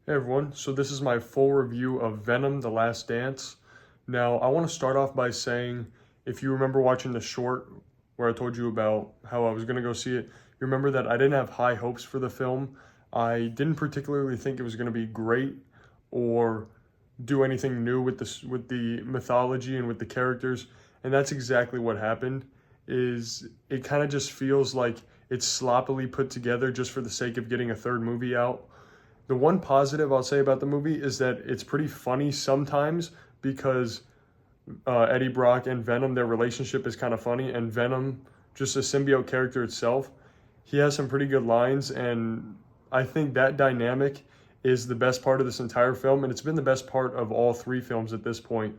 Hey everyone, so this is my full review of Venom: The Last Dance. Now, I want to start off by saying, if you remember watching the short where I told you about how I was going to go see it, you remember that I didn't have high hopes for the film. I didn't particularly think it was going to be great or do anything new with the mythology and with the characters, and that's exactly what happened. Is it kind of just feels like it's sloppily put together just for the sake of getting a third movie out. The one positive I'll say about the movie is that it's pretty funny sometimes because Eddie Brock and Venom, their relationship is kind of funny, and Venom, just a symbiote character itself, he has some pretty good lines, and I think that dynamic is the best part of this entire film, and it's been the best part of all three films at this point.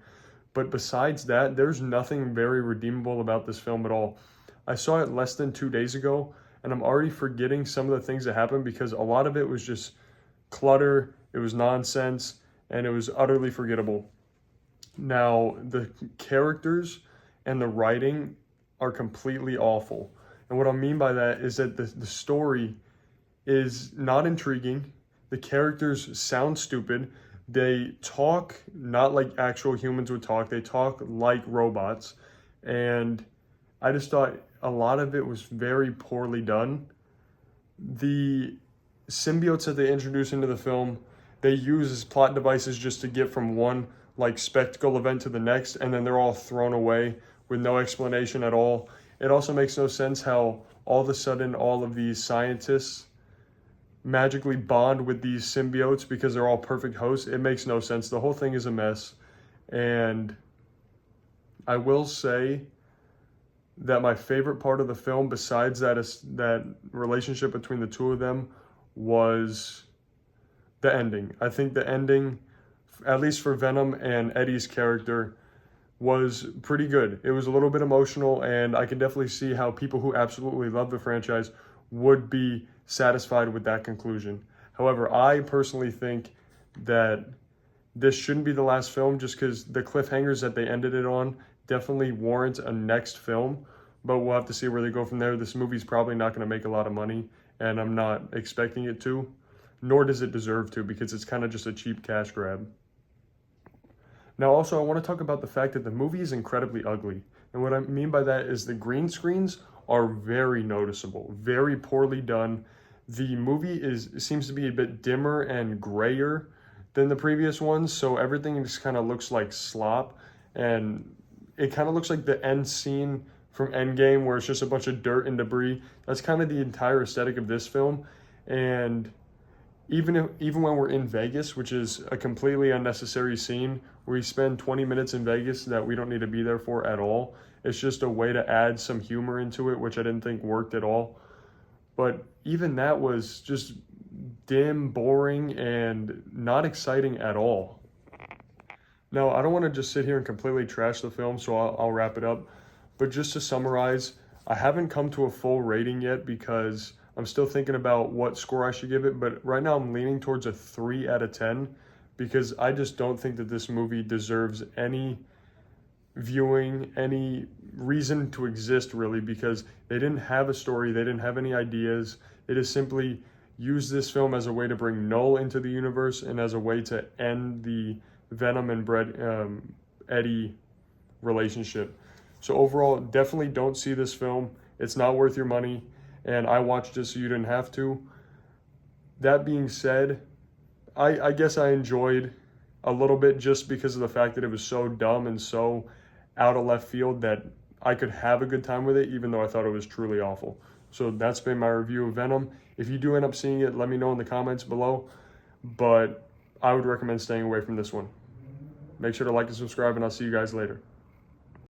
But besides that, there's nothing very redeemable about this film at all. I saw it less than 2 days ago, and I'm already forgetting some of the things that happened because a lot of it was just clutter, it was nonsense, and it was utterly forgettable. Now, the characters and the writing are completely awful. And what I mean by that is that the story is not intriguing. The characters sound stupid. They talk not like actual humans would talk, they talk like robots. And I just thought a lot of it was very poorly done. The symbiotes that they introduce into the film, they use as plot devices just to get from one like spectacle event to the next, and then they're all thrown away with no explanation at all. It also makes no sense how all of a sudden all of these scientists magically bond with these symbiotes because they're all perfect hosts. It makes no sense. The whole thing is a mess. And I will say that my favorite part of the film, besides that, is that relationship between the two of them, was the ending. I think the ending, at least for Venom and Eddie's character, was pretty good. It was a little bit emotional, and I can definitely see how people who absolutely love the franchise would be satisfied with that conclusion. However, I personally think that this shouldn't be the last film just because the cliffhangers that they ended it on definitely warrant a next film, but we'll have to see where they go from there. This movie's probably not going to make a lot of money, and I'm not expecting it to, nor does it deserve to, because it's kind of just a cheap cash grab. Now, also, I want to talk about the fact that the movie is incredibly ugly. And what I mean by that is the green screens are very noticeable, very poorly done. The movie seems to be a bit dimmer and grayer than the previous ones, so everything just kind of looks like slop. And it kind of looks like the end scene from Endgame where it's just a bunch of dirt and debris. That's kind of the entire aesthetic of this film. And even when we're in Vegas, which is a completely unnecessary scene, where we spend 20 minutes in Vegas that we don't need to be there for at all. It's just a way to add some humor into it, which I didn't think worked at all. But even that was just dim, boring, and not exciting at all. Now, I don't want to just sit here and completely trash the film, so I'll wrap it up. But just to summarize, I haven't come to a full rating yet because I'm still thinking about what score I should give it. But right now I'm leaning towards a 3 out of 10 because I just don't think that this movie deserves any viewing, any reason to exist really, because they didn't have a story, they didn't have any ideas. They just simply used this film as a way to bring Null into the universe and as a way to end the Venom and Eddie relationship. So overall, definitely don't see this film. It's not worth your money, and I watched it so you didn't have to. That being said, I guess I enjoyed a little bit just because of the fact that it was so dumb and so out of left field that I could have a good time with it, even though I thought it was truly awful. So that's been my review of Venom. If you do end up seeing it, let me know in the comments below, but I would recommend staying away from this one. Make sure to like and subscribe, and I'll see you guys later.